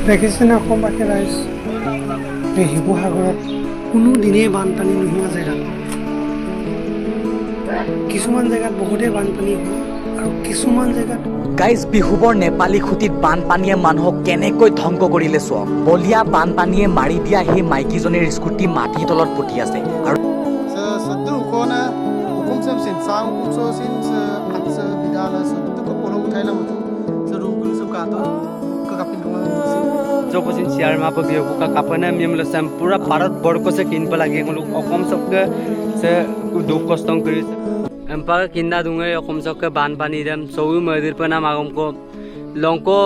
দেখিছেনে অসমবাসী ৰাইজ, এই শিৱসাগৰত কোনো দিনেই বানপানী নোহোৱা জেগাত কিছুমান জেগাত বহুতেই বানপানী হয় আৰু কিছুমান জেগাত গাইজ বিহুবৰ নেপালী খুঁটিত বানপানীয়ে মানুহক কেনেকৈ ধ্বংস কৰিলে চাওক। বলীয়া বানপানীয়ে মাৰি দিয়া সেই মাইকীজনীৰ স্কুটি মাটিৰ তলত পুতি আছে আৰু जोकोसिन सियार मा बगियो का कापने मिमल सम पूरा भारत बड़को से किन पर लगे मुलुक अकम सबके से दुख कष्टं करी एम्पा किन्दा दुंगे अकम सबके बान पानी दम सौउ मदिर पना मागम को लंको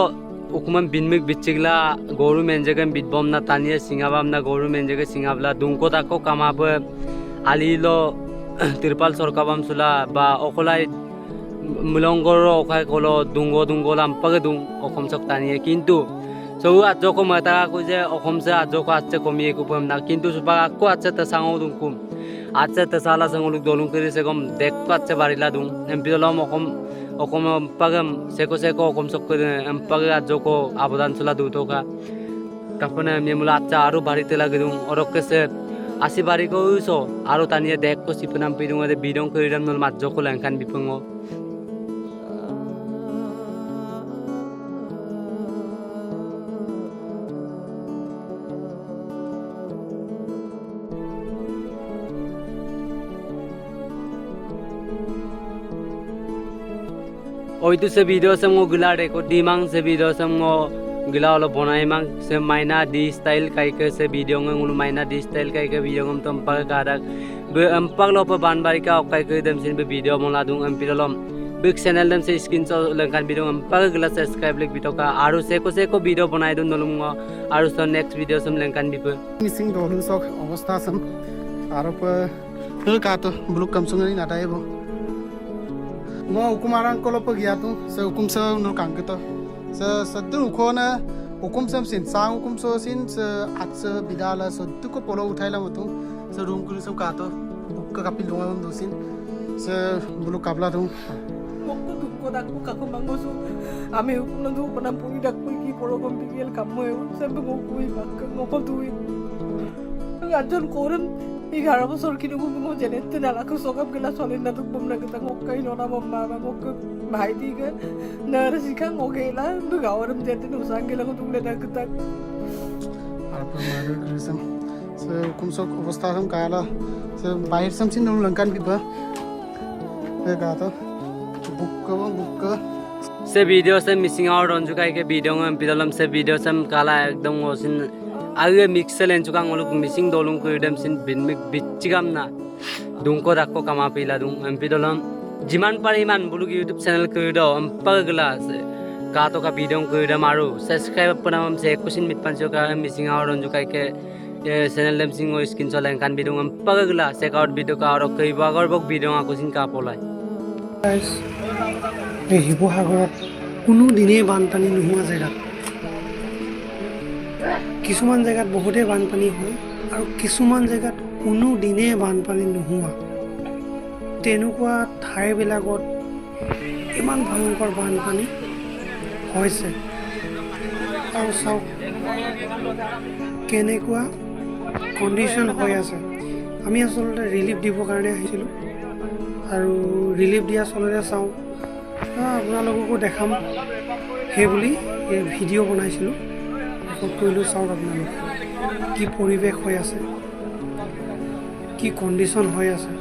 उकुमन बिनमिक बिचिगला गोरु मेंजगन बिदबम ना तानिए सिंगाबाम ना गोरु मेंजगे सिंगाबला दुंको ताको कामाब आलिलो तिरपाल सरकाबाम सुला बा अखलाई मुलंगर अखाय कलो दुंगो दुंगो लाम्पागे दुं अकम सब तानिए किन्तु सौ आज को मता को जे अखम से आज को आज से कमी को पम ना किंतु सुबह को आज से तसांगो दुंकु आज से तसाला संगलुक दोलुं करी से कम देख को आज से बारिला दुं एमपिलम अखम अखम पगम सेको अखम सब को एमपग आज को आबदान चला दु तो का कपने मेमुला आज आरो बारिते लगे दुं और के से आसी बारी को सो आरो तानिए देख को सिपनाम पिदुं दे बिदं करिदम नल माज को लंखान बिफंगो ओई तो से वीडियो से मो गिला रेको दिमांग से वीडियो से मो गिला वाला बनाई मांग से माइना डी स्टाइल काई के से वीडियो में उन माइना डी स्टाइल काई के वीडियो में तो अम्पा का रख बे अम्पा लो पर बानबारी का काई के दम सिन बे वीडियो मोला दूं एमपीलम बिग चैनल दम से स्क्रीन शॉट लंकान वीडियो अम्पा गिला सब्सक्राइब लेक वीडियो का आरो से को वीडियो बनाई दूं नलुंगा आरो सो नेक्स्ट वीडियो सम लंकान बिपे मिसिंग दोलुं सक अवस्था सम आरो पर का तो ब्लॉक कम सुंगनी नाटाए बो mo ukumaran kolo pagya tu se ukum se no kangkito se sadu khona ukum sam sin sang ukum so sin se at se bidala so tu ko polo uthaila matu se room kulu sam ka to ka kapil lo do sin se bulu kabla tu mokko dukko dakko kako mangosu ame ukum ndu panampuni dakko ki polo kompigel kammo e sembe ngokui bakka ngopal tui ajon koren 11 বছর কিনুকু মো জেনেতে নালাকু সকাপ গেলা চলেন না দুকবম না গতা মক্কাই ননা মম্মা মক্ক ভাই দিকে নার সিখাং ওগেলা দুগাওরম যেতে নুসাং গেলা কো তুলে ডাকতা আর पर मारे क्रिसम से उकुम सक अवस्था हम काला से बाहर सम सिन लंकान बिबा ए का तो बुक से वीडियो से मिसिंग आउट रंजू काई के वीडियो में पिदलम से वीडियो से काला एकदम ओसिन आगे मिक्सल एंचुका ngoluk missing dolung ko idam sin binmik bichigam na dungko dakko kama pila dung mp dolom jiman pariman buluk youtube channel ko do ampagla ka to ka video ko idam aru subscribe panam se kusin mit pancho ka missing aur onju kai ke channel dem sing o skin cholen kan bidung ampagla check out video ka aru kai bagor bok video a kusin ka polai guys এই শিৱসাগৰত কোনো দিনেই বানপানী নোহোৱা জেগাত কিছুমান জেগাত বহুতেই বানপানী হয় আৰু কিছুমান জেগাত কোনো দিনে বানপানী নোহোৱা তেনেকুৱা ঠাইবিলাকত ইমান ভয়ংকৰ বানপানী হৈছে আৰু চাওক কেনেকুৱা কণ্ডিশ্যন হৈ আছে আমি আচলতে ৰিলিফ দিবৰ কাৰণে আহিছিলোঁ আৰু ৰিলিফ দিয়া চলতে চাওঁ আপোনালোককো দেখাম সেইবুলি এই ভিডিঅ' বনাইছিলোঁ কৰিলোঁ চাওক আপোনালোক কি পৰিৱেশ হৈ আছে কি কণ্ডিশ্যন হৈ আছে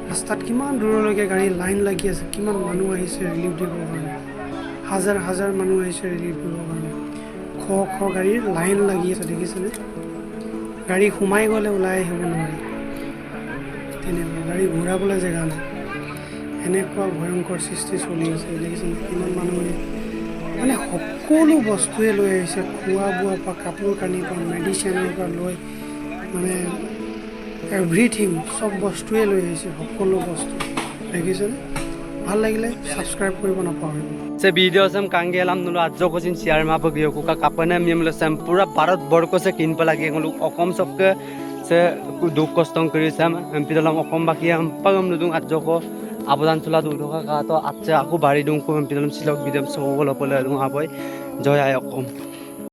ৰাস্তাত কিমান দূৰলৈকে গাড়ী লাইন লাগি আছে কিমান মানুহ আহিছে ৰিলিফ দিবৰ কাৰণে হাজাৰ হাজাৰ মানুহ আহিছে ৰিলিফ দিবৰ কাৰণে শ গাড়ীৰ লাইন লাগি আছে দেখিছেনে গাড়ী সোমাই গ'লে ওলাই আহিব নোৱাৰে তেনেকুৱা গাড়ী ঘূৰাবলৈ জেগা নাই এনেকুৱা ভয়ংকৰ সৃষ্টি চলি আছে দেখিছেনে কিমান মানুহে মানে সকলো বস্তুৱে লৈ আহিছে খোৱা বোৱাৰ পৰা কাপোৰ কানিৰ পৰা মেডিচিনৰ পৰা লৈ মানে এভৰিথিং চব বস্তুৱে লৈ আহিছে সকলো বস্তু দেখিছেনে ভাল লাগিলে সাবস্ক্ৰাইব কৰিব নাপাহৰিব से वीडियो से हम कांगे हम नुलो आज को सिन शेयर मा बगियो को का कापने मिमल से पूरा भारत बड़को से किन पर लगे लोग अकम सबके से दुख कष्टं करी से हम पिदलम अकम बाकी हम पगम नुदुं आज को आबदान चला दु का तो आज आको बारी दुं को हम पिदलम सिलक बिदम सब बोल पले दुं आबय जय आय अकम।